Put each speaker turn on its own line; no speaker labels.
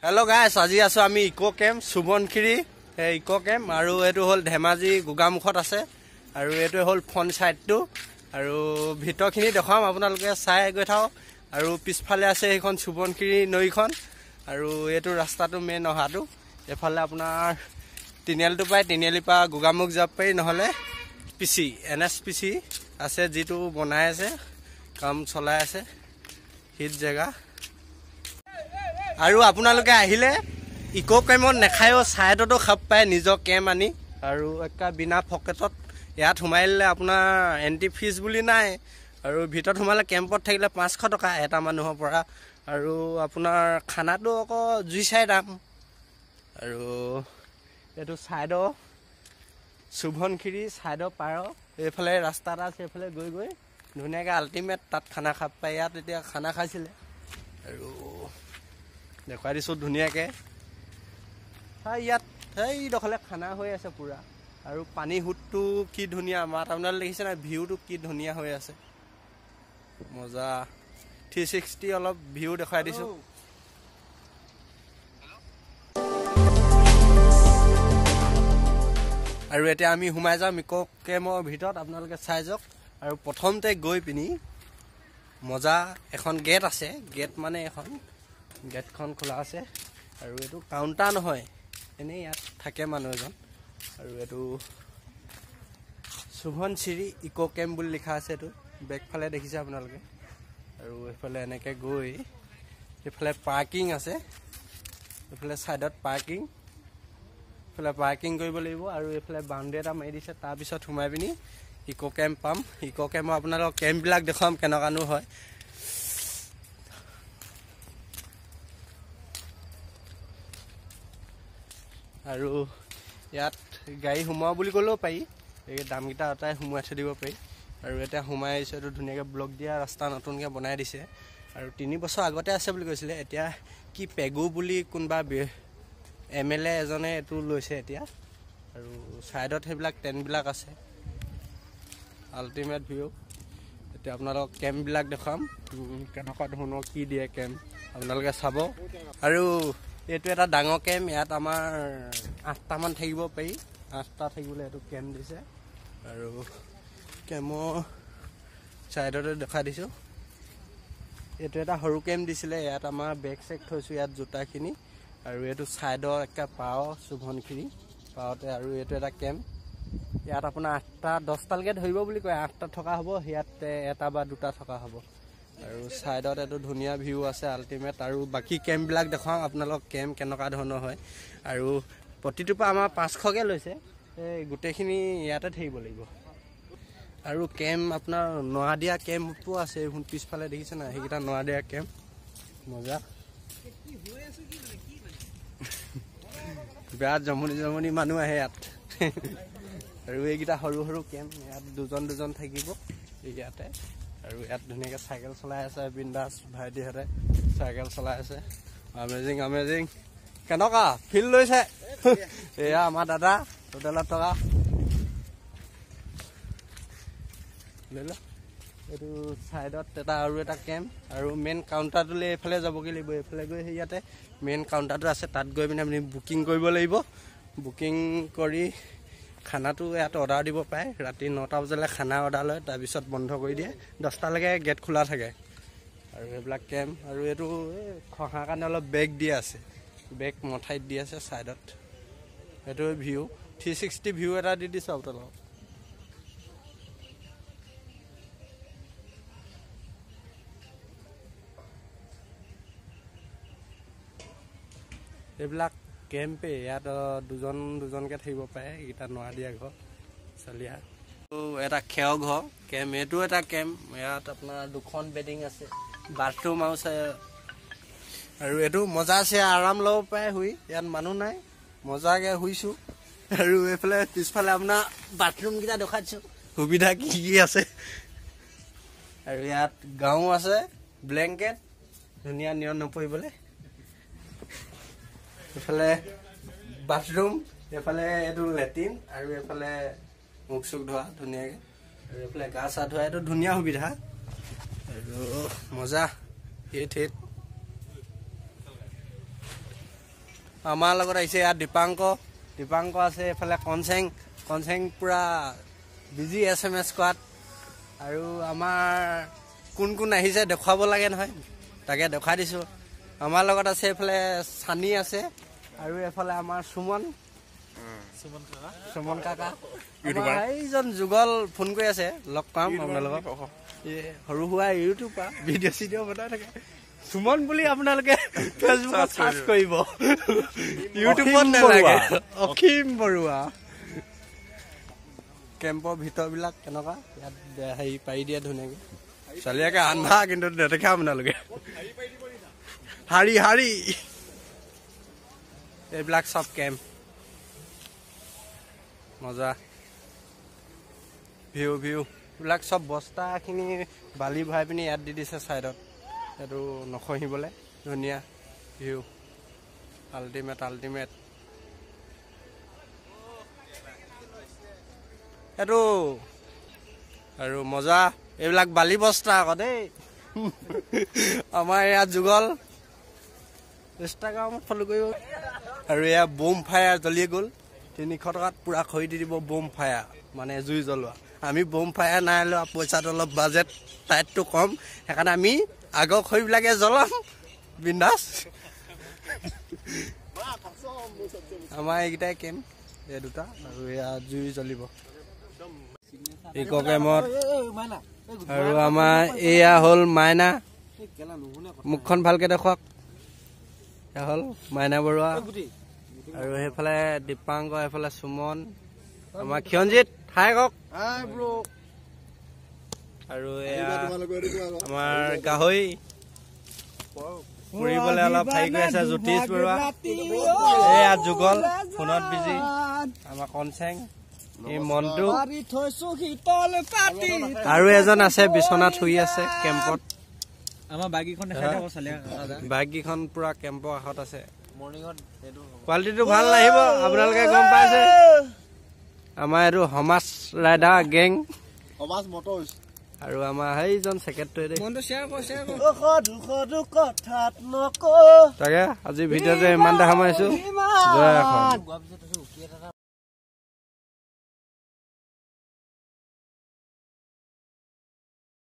Hello guys আজি আছো আমি ইকো কেম্প সুবনখিৰি ইকো কেম্প আৰু এটো হল ধেমাজি গুগামুখত আছে আৰু এটো হল ফন সাইডটো আৰু ভিতৰখিনি দেখাম আপোনালোকে চাই গৈ থাও আৰু পিছফালে আছে এইখন সুবনখিৰি নৈখন আৰু এটো ৰাস্তাটো মেন অহাটো এফালে আপোনাৰ তিনিআলিটো পাই তিনিআলি পা গুগামুখ যাব পাই নহলে পিসি এনএসপিসি আছে যেটো বনাই আছে কাম চলাই আছে হিট জায়গা আৰু আপোনালোকে আহিলে ইকো কেম্পত নেখায়ও সাইডতো খাপ পায় নিজৰ কেম্প আনি আৰু একা বিনা ফকেটত ইয়াত হুমাইলে আপোনাৰ এন্টি ফিজ বুলি নাই আৰু ভিতৰত হুমালে কেম্পত থাকিলে 500 টকা এটা মানুহৰ পৰা আৰু আপোনাৰ খানাটো আকৌ জুই চাই দাম আৰু এটো সাইডো সুবনখিৰি সাইডো পাৰ এফালে ৰাস্তা আছে এফালে গৈ গৈ ধুনিয়াকে আল্টিমেট তাত খানা খাপ পায় ইয়াত এতিয়া খানা খাইছিলে আৰু দেখুৱাই দিছো ধুনিয়াকে ইয়াত এই দখলে খানা হৈ আছে পুৰা আৰু পানী হুটটো কি ধুনিয়া মাত আপোনাল দেখিছে না ভিউটো কি ধুনিয়া হৈ আছে মজা 360 অলপ ভিউ দেখুৱাই দিছো আৰু এতিয়া আমি হুমাই যাম ইকো কেম্পৰ ভিতৰত আপোনালোকে চাই যাওক আৰু প্ৰথমতে গৈ পিনি মজা এখন গেট আছে গেট মানে এখন গেটখন খোলা আছে আৰু এটো কাউন্টাৰ নহয় এনে ইয়াত থাকে মানুহ এজন আৰু এটো সুবনখিৰি ইকো কেম্প বুলি লিখা আছে এটো বেকফালে দেখিছে আপোনালোকে আৰু এফালে এনেকে গৈ এফালে পাৰ্কিং আছে এফালে সাইডত পাৰ্কিং এফালে পাৰ্কিং কৰিব লাগিব আৰু এফালে বাউণ্ডাৰী এটা মাৰি দিছে তাৰ পিছত হুমাই পিনি ইকো কেম্প পাম ইকো কেম্প আপোনালোক কেম্প বিলাক দেখাম কেনেকানো হয় আৰু ইয়াত গাড়ী হুমাও বুলি কলেও পাই এই দামগিটা আটাই হুমাই থৈ দিব পাই আৰু এটা হুমাই আছে তো ধুনিয়াকে ব্লক দিয়া ৰাস্তা নতুনকে বনাই দিছে আৰু 3 বছৰ আগতে আছে বুলি কৈছিলে এতিয়া কি পেগু বুলি কোনবা এমএলএ এজনে এটো লৈছে এতিয়া আৰু সাইডত হেবিলাক টেন বিলাক আছে আল্টিমেট ভিউ এতিয়া আপোনালোক কেম্প বিলাক দেখাম কেনেকা ধৰণৰ কি দিয়ে কেম্প আপোনালোকে চাব আৰু এটো এটা ডাঙৰ কেম্প ইয়াত আমাৰ 8টা মান থাকিব পাই 8টা থাকিবলে এটো কেম্প দিছে আৰু কেমো সাইডতে দেখা দিছো এটো এটা হৰু কেম্প দিছিলে ইয়াত আমাৰ বেক চেক থৈছো ইয়াত জোতাখিনি আৰু এটো সাইডৰ একটা পাও সুবনখিৰি পাওতে আৰু এটো এটা কেম্প ইয়াত আপোনাৰ 8টা 10টা লৈকে ধৰিব বুলি কয় 8টা থকা হ'ব ইয়াত এটা বা দুটা থকা হ'ব আৰু সাইডত এটো ধুনিয়া ভিউ আছে আল্টিমেট আৰু বাকি কেম্প বিলাক দেখাম আপোনালোক কেম্প কেনেকা ধৰণৰ হয় আৰু প্ৰতিটো পা আমাৰ 500 কে লৈছে এই গুটেখিনি ইয়াতে থাকিব লাগিব আৰু কেম্প আপোনাৰ নৱাদিয়া কেম্পও আছে এখন পিছফালে দেখিছে না হেকিটা নৱাদিয়া কেম্প মজা বেয়া জমনি মানুহ আহে ইয়াত আৰু এইগিটা হৰু হৰু কেম্প ইয়াত দুজন থাকিব ইয়াতে আৰু ইয়াত ধুনিয়াকে সাইকেল চলাই আছে বিন্দাস ভাইটি হৰে সাইকেল চলাই আছে আমেজিং কেনকা ফিল লৈছে এয়া আমাৰ দাদা হোটেলত থকা লেলা এটো সাইডত এটা আৰু এটা কেম্প আৰু মেন কাউন্টাৰটোলে এফালে যাবগে লাগিব এফালে গৈ ইয়াতে মেন কাউন্টাৰটো আছে তাত গৈ পিনে আপুনি বুকিং কৰিব লাগিব বুকিং কৰি খানাটো ইয়াত অৰ্ডাৰ দিব পায় ৰাতি 9টা বজালে খানা অৰ্ডাৰ লয় তাৰ পিছত বন্ধ কৰি দিয়ে 10টা লৈকে গেট খোলা থাকে আৰু এইবিলাক কেম্প আৰু এটো খহা কাৰণে অলপ বেগ দি আছে বেগ মঠাইত দি আছে সাইডত এটো ভিউ 360 ভিউ এটা দি দিছে আপোনালোক এইবিলাক কেম্পে ইয়াত দুজনকে থাকিব পাৰে এটা নৱাদিয়া ঘৰ চলিয়া এটা খেও ঘৰ কেম্প এটো এটা কেম্প ইয়াত আপোনাৰ দুখন বেডিং আছে বাথৰুম আছে আৰু এটো মজা আছে আৰাম লব পায় হুই ইয়াত মানুহ নাই মজাকে হুইছো আৰু এফালে পিছফালে আপোনাৰ বাথৰুম গিটা দেখাইছো সুবিধা কি আছে আৰু ইয়াত গাও আছে ব্লেংকেট ধুনিয়া নিয়ন নপৰিবলে এফালে বাথৰুম এফালে এটো লেট্ৰিন আৰু এফালে মুখ সুখ ধোৱা ধুনিয়াকে আৰু এফালে গা চা ধোৱা এটো ধুনিয়া সুবিধা আৰু মজা হিট আমাৰ লগত আহিছে ইয়াত দীপাংক আছে এফালে কনচেং পুৰা বিজি SMS কৰাত আৰু আমাৰ কোন আহিছে দেখুৱাব লাগে নহয় তাকে দেখাই দিছো আমাৰ লগত আছে এফালে সানি আছে আৰু এফালে আমাৰ সুমন কাকা ইউটিউবাৰ এইজন যুগল ফোন কৰি আছে লগ পাম আপোনালোকক সৰু সুৰা ইউটিউবাৰ ভিডিঅ' বনাই থাকে সুমন বুলি আপোনালোকে ফেচবুকত সাৰ্চ কৰিব ইউটিউবত নালাগে অসীম বৰুৱা কেম্পৰ ভিতৰবিলাক কেনেকুৱা ইয়াত হেৰি পাৰি দিয়ে ধুনীয়াকৈ ছোৱালীয়াকে আন্ধা কিন্তু নেদেখে আপোনালোকে হাৰি এইবিলাক চব কেম্প মজা ভিউ এইবিলাক চব বস্তাখিনি বালি ভৰাই পিনি ইয়াত দি দিছে ছাইডত এইটো নখহিবলৈ ধুনীয়া ভিউ আল্টিমেট এইটো আৰু মজা এইবিলাক বালি বস্তা আকৌ দেই আমাৰ ইয়াত যুগল ইনষ্টাগ্ৰামত ফলো কৰিব আৰু এয়া বোম ফায়াৰ জ্বলি গ'ল 300 টকাত পুৰা খৰি দি দিব বোম ফায়াৰ মানে জুই জ্বলোৱা আমি বোম ফায়াৰ নাই লোৱা পইচাটো অলপ বাজেট টাইটটো কম সেইকাৰণে আমি আগৰ খৰিবিলাকে জ্বলাম বিন্দাছ আমাৰ এইকেইটাই কেম্প এই দুটা আৰু এয়া জুই জ্বলিব ইকো কেম্পত আৰু আমাৰ এয়া হ'ল মাইনা মুখখন ভালকে দেখুৱাওক এয়া হ'ল মাইনা বৰুৱা আৰু সেইফালে দীপাংক এইফালে সুমন আমাৰ ক্ষণজিৎ হাই কওক আৰু আমাৰ গাহৰি ফুৰিবলৈ অলপ হেৰি কৰি আছে জ্যোতিষ বৰুৱা এয়া যুগল ফোনত বিজি আমাৰ কনচেং এই মনটো আৰু এজন আছে বিচনাত শুই আছে কেম্পত আমাৰ বাইককেইখন পুৰা কেম্পৰ কাষত আছে কোৱালিটিটো ভাল নাহিব আপোনালোকে গম পাইছে আমাৰ এইটো সমাজ ৰাইডাৰ গেং আৰু আমাৰ সেইজন ছেক্ৰেটাৰী তাকে আজি ভিডিঅ'টো ইমানতে সামৰিছো জয় অসম।